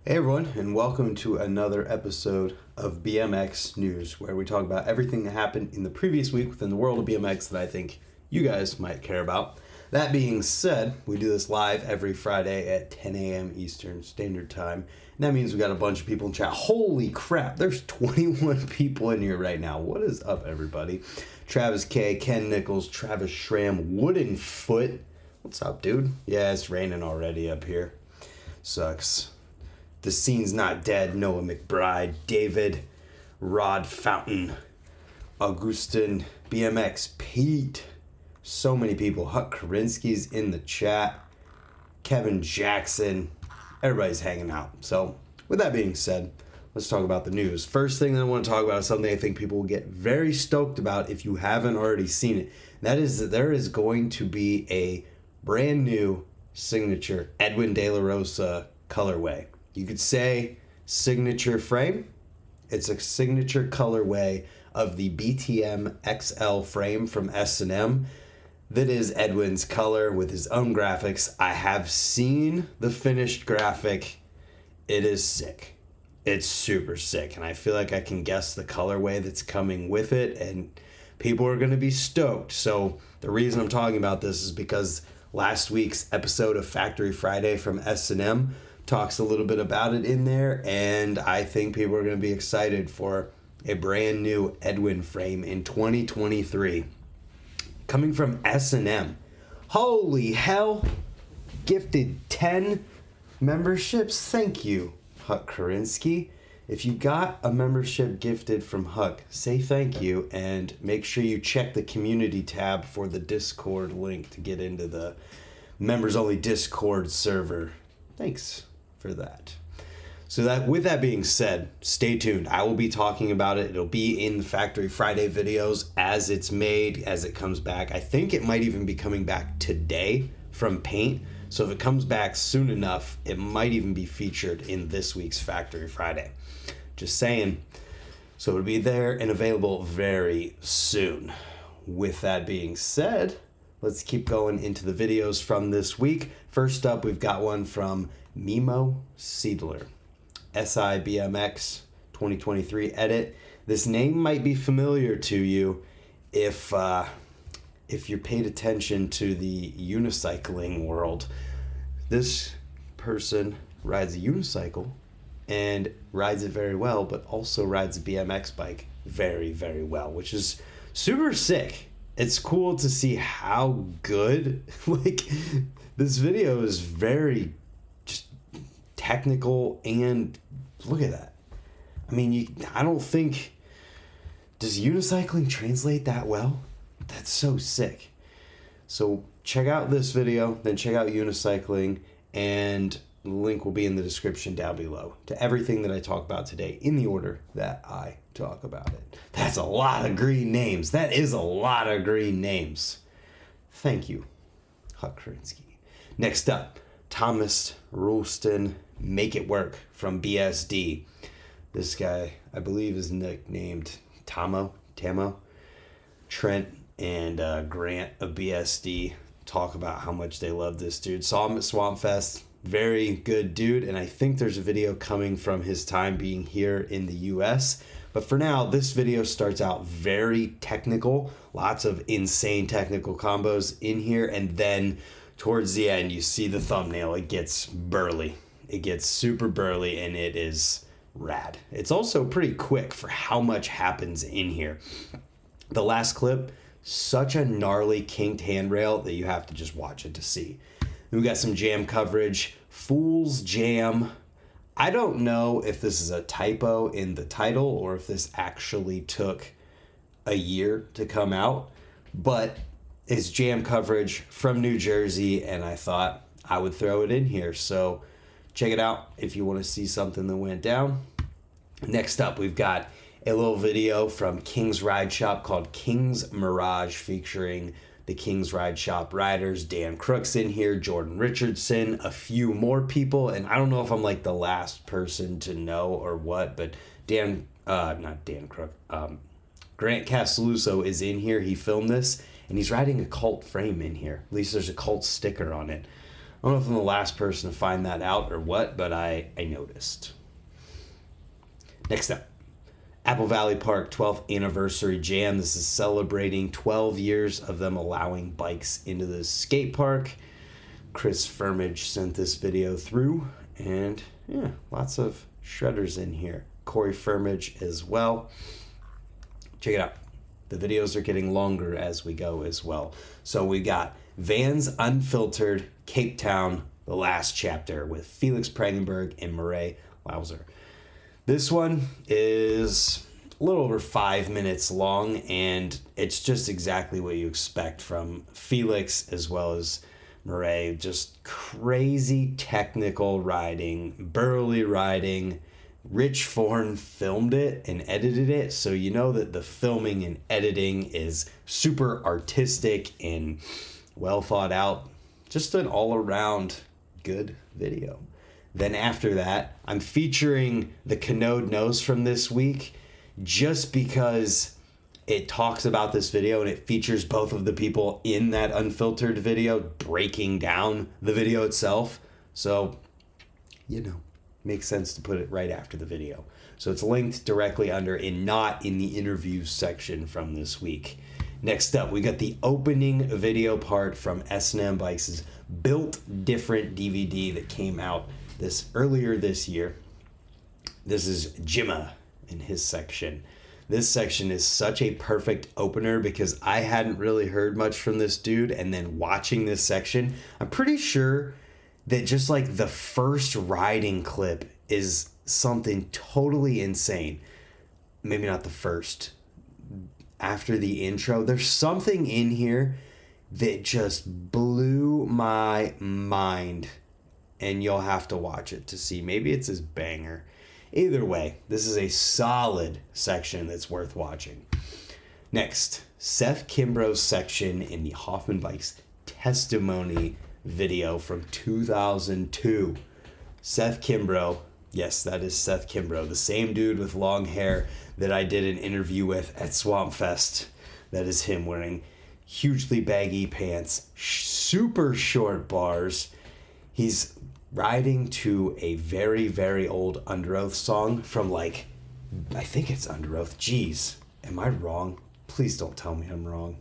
Hey everyone, and welcome to another episode of BMX News, where we talk about everything that happened in the previous week within the world of BMX that I think you guys might care about. That being said, we do this live every Friday at 10 a.m. Eastern Standard Time. And that means we got a bunch of people in chat. Holy crap, there's 21 people in here right now. What is up, everybody? Travis K, Ken Nichols, Travis Schramm, Wooden Foot. What's up, dude? Yeah, it's raining already up here. Sucks. The Scene's Not Dead, Noah McBride, David, Rod Fountain, Augustin, BMX, Pete. So many people. Huck Karinsky's in the chat. Kevin Jackson. Everybody's hanging out. So, with that being said, let's talk about the news. First thing that I want to talk about is something I think people will get very stoked about if you haven't already seen it. That is that there is going to be a brand new signature Edwin Delarosa colorway. You could say signature frame. It's a signature colorway of the BTM XL frame from S&M. That is Edwin's color with his own graphics. I have seen the finished graphic. It is sick. It's super sick. And I feel like I can guess the colorway that's coming with it. And people are going to be stoked. So the reason I'm talking about this is because last week's episode of Factory Friday from S&M talks a little bit about it in there, and I think people are going to be excited for a brand new Edwin frame in 2023 coming from S&M. Holy hell, gifted 10 memberships. Thank you, Huck Karinsky. If you got a membership gifted from Huck, say thank you and make sure you check the community tab for the Discord link to get into the members only Discord server. Thanks for that. So that with that being said, stay tuned. I will be talking about it. It'll be in the Factory Friday videos as it's made, as it comes back. I think it might even be coming back today from Paint. So if it comes back soon enough, it might even be featured in this week's Factory Friday. Just saying. So it'll be there and available very soon. With that being said, let's keep going into the videos from this week. First up, we've got one from Mimo Seidler, SIBMX 2023 edit. This name might be familiar to you if you paid attention to the unicycling world. This person rides a unicycle and rides it very well, but also rides a BMX bike very, very well, which is super sick. It's cool to see how good, this video is very just technical, and look at that. I mean, I don't think, does unicycling translate that well? That's so sick. So check out this video, then check out unicycling, and the link will be in the description down below to everything that I talk about today in the order that I talk about it. That's a lot of green names. That is a lot of green names. Thank you, Huck Karinsky. Next up, Thomas Rulston, Make It Work from BSD. This guy, I believe, is nicknamed Tamo. Trent and Grant of BSD talk about how much they love this dude. Saw him at Swamp Fest. Very good dude, and I think there's a video coming from his time being here in the US. But for now, this video starts out very technical. Lots of insane technical combos in here, and then towards the end, you see the thumbnail. It gets burly. It gets super burly, and it is rad. It's also pretty quick for how much happens in here. The last clip, such a gnarly kinked handrail that you have to just watch it to see. We got some jam coverage. Fool's Jam. I don't know if this is a typo in the title or if this actually took a year to come out, but it's jam coverage from New Jersey, and I thought I would throw it in here. So check it out if you want to see something that went down. Next up, we've got a little video from King's Ride Shop called King's Mirage, featuring the King's Ride Shop riders. Dan Crook's in here, Jordan Richardson, a few more people, and I don't know if I'm like the last person to know or what, but Grant Castelluso is in here. He filmed this, and he's riding a Cult frame in here. At least there's a Cult sticker on it. I don't know if I'm the last person to find that out or what, but I noticed. Next up, Apple Valley Park 12th Anniversary Jam. This is celebrating 12 years of them allowing bikes into the skate park. Chris Firmage sent this video through, and yeah, lots of shredders in here. Corey Firmage as well. Check it out. The videos are getting longer as we go as well. So we got Vans Unfiltered, Cape Town, the last chapter with Felix Prangenberg and Murray Lauser. This one is a little over 5 minutes long, and it's just exactly what you expect from Felix as well as Murray. Just crazy technical riding, burly riding. Rich Forn filmed it and edited it, so you know that the filming and editing is super artistic and well thought out. Just an all-around good video. Then after that, I'm featuring the Canode Nose from this week just because it talks about this video and it features both of the people in that Unfiltered video breaking down the video itself. So, you know, makes sense to put it right after the video. So it's linked directly under and not in the interviews section from this week. Next up, we got the opening video part from S&M Bikes' Built Different DVD that came out earlier this year. This is Jimma in his section. This section is such a perfect opener because I hadn't really heard much from this dude, and then watching this section, I'm pretty sure that just like the first riding clip is something totally insane. Maybe not the first. After the intro, there's something in here that just blew my mind, and you'll have to watch it to see. Maybe it's his banger. Either way, this is a solid section that's worth watching. Next, Seth Kimbrough's section in the Hoffman Bikes Testimony video from 2002. Seth Kimbrough, yes, that is Seth Kimbrough, the same dude with long hair that I did an interview with at Swamp Fest. That is him wearing hugely baggy pants, super short bars. He's riding to a very, very old Under Oath song from I think it's Under Oath. Jeez, am I wrong? Please don't tell me I'm wrong.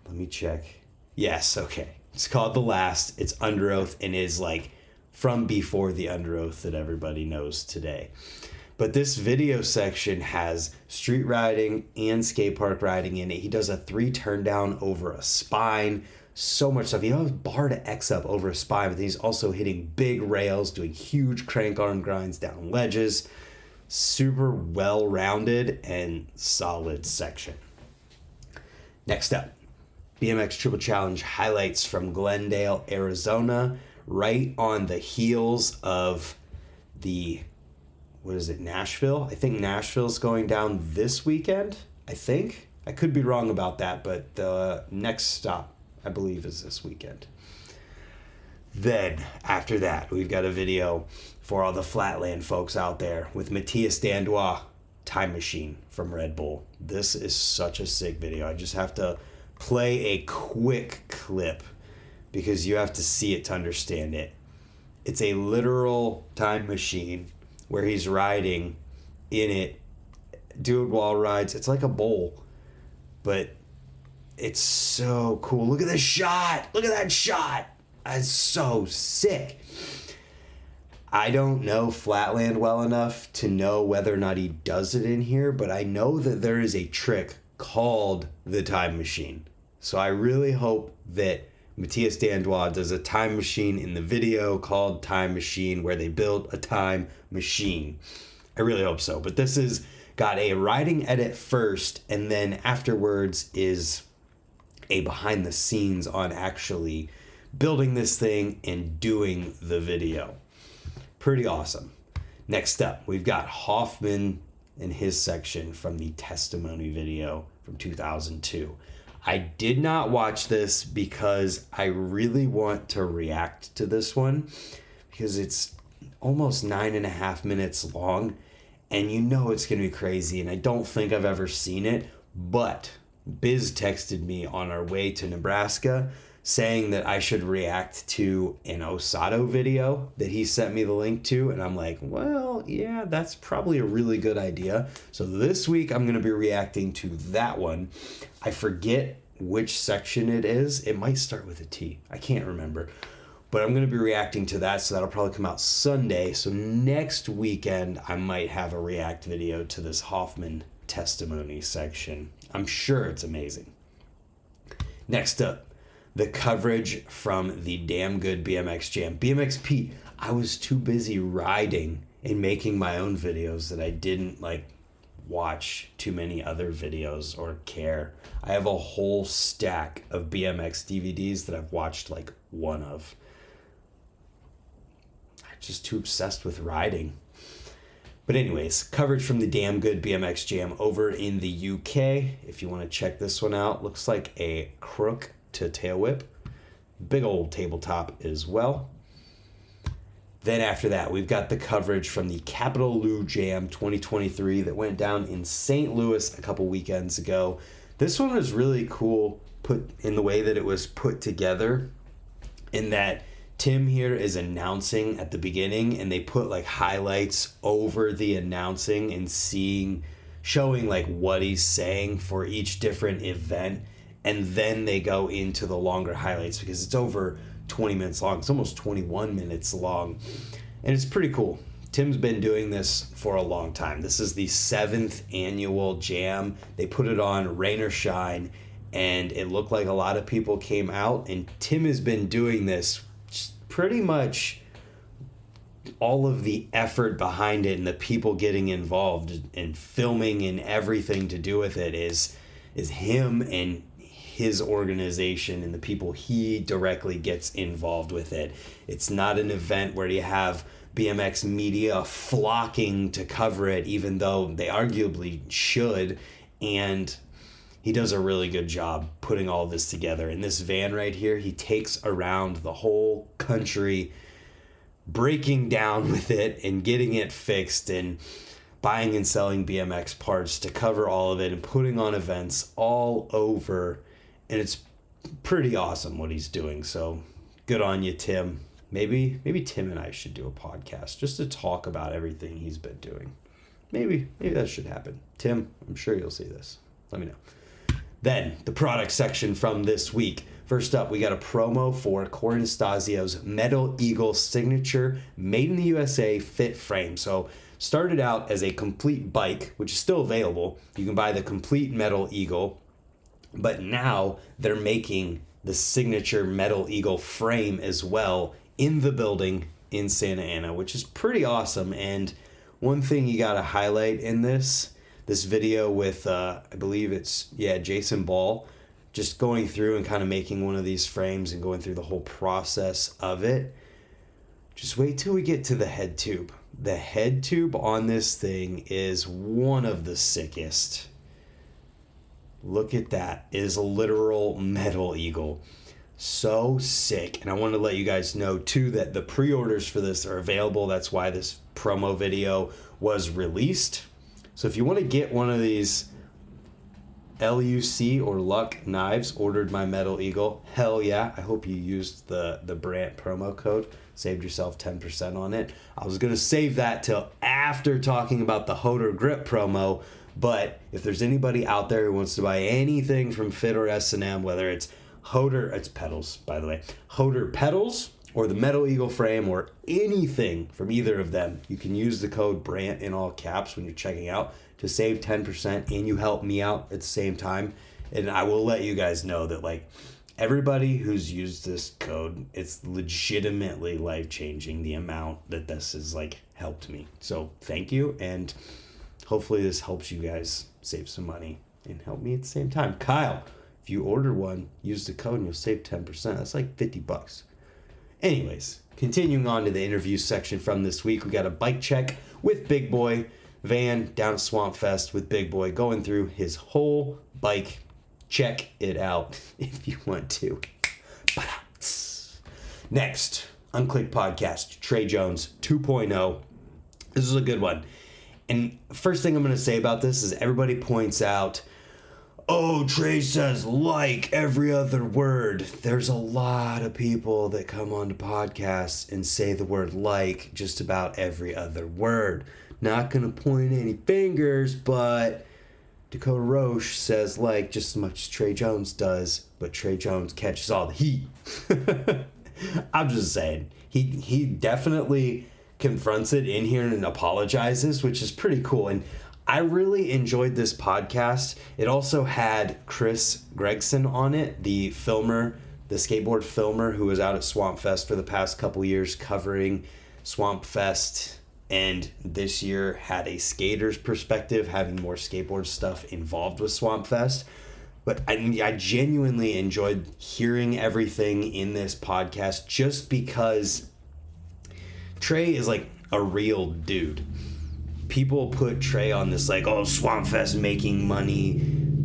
Let me check. Yes, okay. It's called The Last. It's Under Oath and is from before the Under Oath that everybody knows today. But this video section has street riding and skate park riding in it. He does a 3 turn down over a spine. So much stuff. He does bar to X up over a spine, but he's also hitting big rails, doing huge crank arm grinds down ledges. Super well-rounded and solid section. Next up, BMX Triple Challenge highlights from Glendale, Arizona, right on the heels of the, Nashville? I think Nashville's going down this weekend, I think. I could be wrong about that, but the next stop, I believe, is this weekend. Then, after that, we've got a video for all the Flatland folks out there with Matthias Dandwa, Time Machine from Red Bull. This is such a sick video. I just have to play a quick clip because you have to see it to understand it. It's a literal time machine where he's riding in it, doing wall rides. It's like a bowl, but it's so cool. Look at this shot. Look at that shot. That's so sick. I don't know Flatland well enough to know whether or not he does it in here, but I know that there is a trick called the time machine. So I really hope that Matthias Dandwa does a time machine in the video called Time Machine where they build a time machine. I really hope so. But this is got a riding edit first, and then afterwards is a behind the scenes on actually building this thing and doing the video. Pretty awesome. Next up, we've got Hoffman in his section from the Testimony video from 2002. I did not watch this because I really want to react to this one because it's almost 9.5 minutes long and you know it's going to be crazy, and I don't think I've ever seen it, but Biz texted me on our way to Nebraska saying that I should react to an Osato video that he sent me the link to. And I'm like, well, yeah, that's probably a really good idea. So this week I'm going to be reacting to that one. I forget which section it is. It might start with a T. I can't remember. But I'm going to be reacting to that, so that'll probably come out Sunday. So next weekend, I might have a react video to this Hoffman Testimony section. I'm sure it's amazing. Next up, the coverage from the damn Good BMX Jam. BMX Pete, I was too busy riding and making my own videos that I didn't watch too many other videos or care. I have a whole stack of BMX DVDs that I've watched one of. I'm just too obsessed with riding. But anyways, coverage from the damn Good BMX Jam over in the UK. If you want to check this one out, looks like a crook to tail whip. Big old tabletop as well. Then after that, we've got the coverage from the Capital Lou Jam 2023 that went down in St. Louis a couple weekends ago. This one was really cool put in the way that it was put together, in that Tim here is announcing at the beginning and they put highlights over the announcing and showing what he's saying for each different event. And then they go into the longer highlights because it's over 20 minutes long. It's almost 21 minutes long. And it's pretty cool. Tim's been doing this for a long time. This is the 7th annual jam. They put it on rain or shine, and it looked like a lot of people came out. And Tim has been doing this pretty much all of the effort behind it, and the people getting involved and filming and everything to do with it is him and his organization and the people he directly gets involved with it. It's not an event where you have BMX media flocking to cover it, even though they arguably should. And he does a really good job putting all this together. In this van right here, he takes around the whole country, breaking down with it and getting it fixed and buying and selling BMX parts to cover all of it and putting on events all over. And it's pretty awesome what he's doing. So good on you, Tim. Maybe Tim and I should do a podcast just to talk about everything he's been doing. Maybe that should happen. Tim, I'm sure you'll see this. Let me know. Then the product section from this week. First up, we got a promo for Coristasio's Metal Eagle Signature Made in the USA Fit Frame. So started out as a complete bike, which is still available. You can buy the complete Metal Eagle. But now they're making the signature Metal Eagle frame as well in the building in Santa Ana, which is pretty awesome. And one thing you got to highlight in this video with, I believe it's, Jason Ball, just going through and kind of making one of these frames and going through the whole process of it. Just wait till we get to the head tube. The head tube on this thing is one of the sickest. Look at that. It is a literal Metal Eagle. So sick. And I want to let you guys know too that the pre-orders for this are available. That's why this promo video was released. So if you want to get one of these LUC or Luck knives, ordered my Metal Eagle, hell yeah. I hope you used the Brant promo code. Saved yourself 10% on it. I was going to save that till after talking about the Hoder Grip promo. But if there's anybody out there who wants to buy anything from Fit or S&M, whether it's it's pedals, by the way, Hoder pedals or the Metal Eagle frame or anything from either of them, you can use the code BRANT in all caps when you're checking out to save 10%, and you help me out at the same time. And I will let you guys know that everybody who's used this code, it's legitimately life-changing the amount that this has helped me. So thank you, and hopefully this helps you guys save some money and help me at the same time. Kyle, if you order one, use the code and you'll save 10%. That's $50. Anyways, continuing on to the interview section from this week, we got a bike check with Big Boy. Van down at Swamp Fest with Big Boy, going through his whole bike. Check it out if you want to. Next, Unclicked Podcast, Trey Jones 2.0. This is a good one. And first thing I'm going to say about this is everybody points out, oh, Trey says like every other word. There's a lot of people that come on to podcasts and say the word like just about every other word. Not going to point any fingers, but Dakota Roche says like just as much as Trey Jones does, but Trey Jones catches all the heat. I'm just saying. He definitely confronts it in here and apologizes, which is pretty cool. And I really enjoyed this podcast. It also had Chris Gregson on it, the filmer, the skateboard filmer who was out at Swamp Fest for the past couple years covering Swamp Fest, and this year had a skater's perspective, having more skateboard stuff involved with Swamp Fest. But I genuinely enjoyed hearing everything in this podcast just because Trey is like a real dude. People put Trey on this like, oh, Swamp Fest making money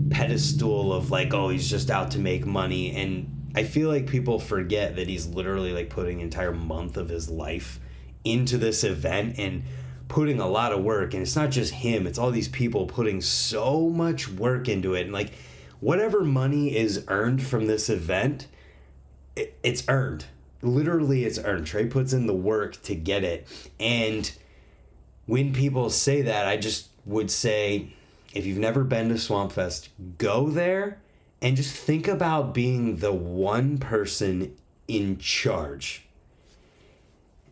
pedestal of like, oh, he's just out to make money. And I feel like people forget that he's literally like putting an entire month of his life into this event and putting a lot of work. And it's not just him, it's all these people putting so much work into it. And like whatever money is earned from this event, it's earned. Literally, it's earned. Trey puts in the work to get it. And when people say that, I just would say, if you've never been to Swamp Fest, go there and just think about being the one person in charge.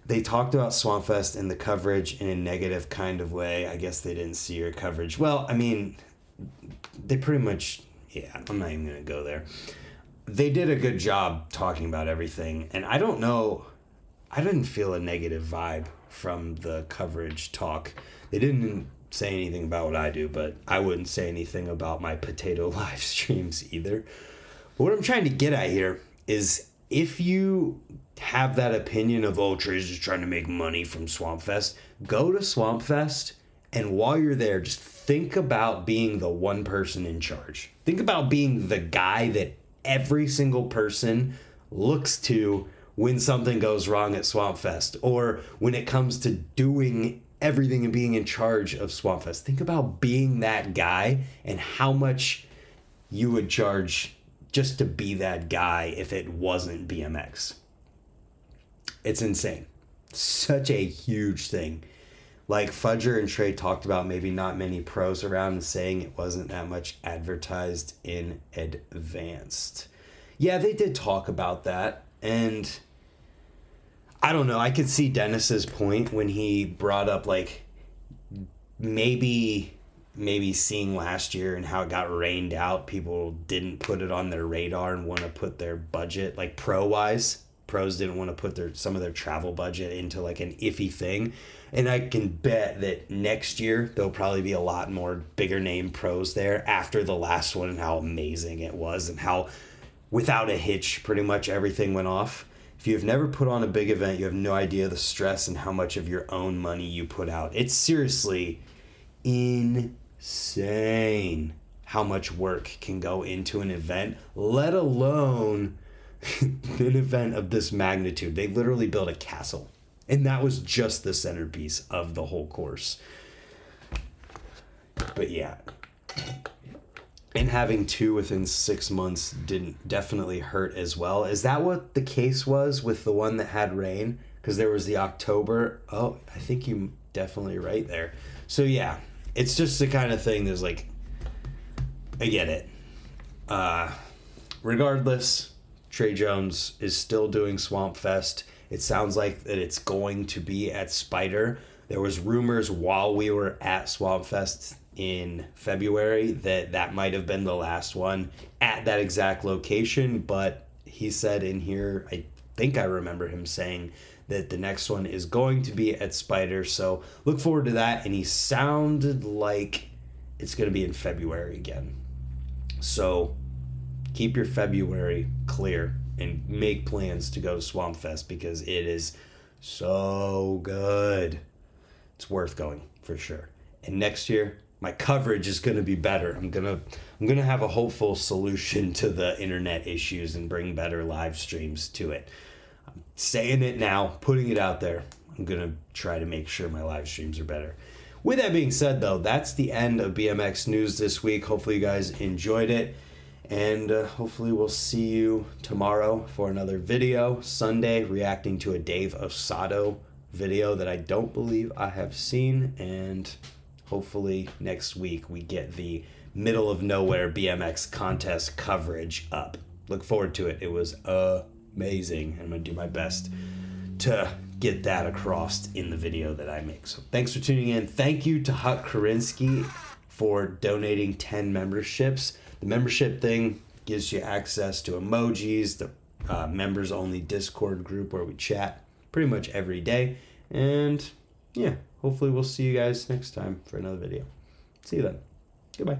They talked about Swamp Fest and the coverage in a negative kind of way. I guess they didn't see your coverage. Well, I mean, they pretty much, yeah, I'm not even going to go there. They did a good job talking about everything. And I don't know, I didn't feel a negative vibe from the coverage talk. They didn't say anything about what I do, but I wouldn't say anything about my potato live streams either. But what I'm trying to get at here is if you have that opinion of, oh, Trey's just trying to make money from Swamp Fest, go to Swamp Fest, and while you're there, just think about being the one person in charge. Think about being the guy that every single person looks to when something goes wrong at Swamp Fest, or when it comes to doing everything and being in charge of Swamp Fest. Think about being that guy and how much you would charge just to be that guy if it wasn't BMX. It's insane. Such a huge thing. Like Fudger and Trey talked about maybe not many pros around and saying it wasn't that much advertised in advance. Yeah, they did talk about that. And I don't know. I could see Dennis's point when he brought up like maybe seeing last year and how it got rained out. People didn't put it on their radar and want to put their budget like pro-wise. Pros didn't want to put some of their travel budget into like an iffy thing. And I can bet that next year there'll probably be a lot more bigger name pros there after the last one and how amazing it was and how without a hitch pretty much everything went off. If you've never put on a big event, you have no idea the stress and how much of your own money you put out. It's seriously insane how much work can go into an event, let alone an event of this magnitude. They literally built a castle, and that was just the centerpiece of the whole course. But yeah, and having two within 6 months didn't definitely hurt as well. Is that what the case was with the one that had rain? Because there was the October. Oh, I think you're definitely right there. So yeah, it's just the kind of thing that's like, I get it. Regardless, Trey Jones is still doing Swamp Fest. It sounds like that it's going to be at Spider. There was rumors while we were at Swamp Fest in February that might have been the last one at that exact location, but he said in here, I think I remember him saying that the next one is going to be at Spider, so look forward to that. And he sounded like it's going to be in February again, so keep your February clear and make plans to go to Swamp Fest because it is so good. It's worth going for sure. And next year my coverage is going to be better. I'm going to have a hopeful solution to the internet issues and bring better live streams to it. saying it now, putting it out there. I'm going to try to make sure my live streams are better. With that being said, though, that's the end of BMX news this week. Hopefully you guys enjoyed it. And hopefully we'll see you tomorrow for another video. Sunday, reacting to a Dave Osato video that I don't believe I have seen. And hopefully next week we get the middle of nowhere BMX contest coverage up. Look forward to it. It was amazing. I'm going to do my best to get that across in the video that I make. So thanks for tuning in. Thank you to Huck Korinsky for donating 10 memberships. The membership thing gives you access to emojis, the members only Discord group where we chat pretty much every day. And yeah, hopefully we'll see you guys next time for another video. See you then. Goodbye.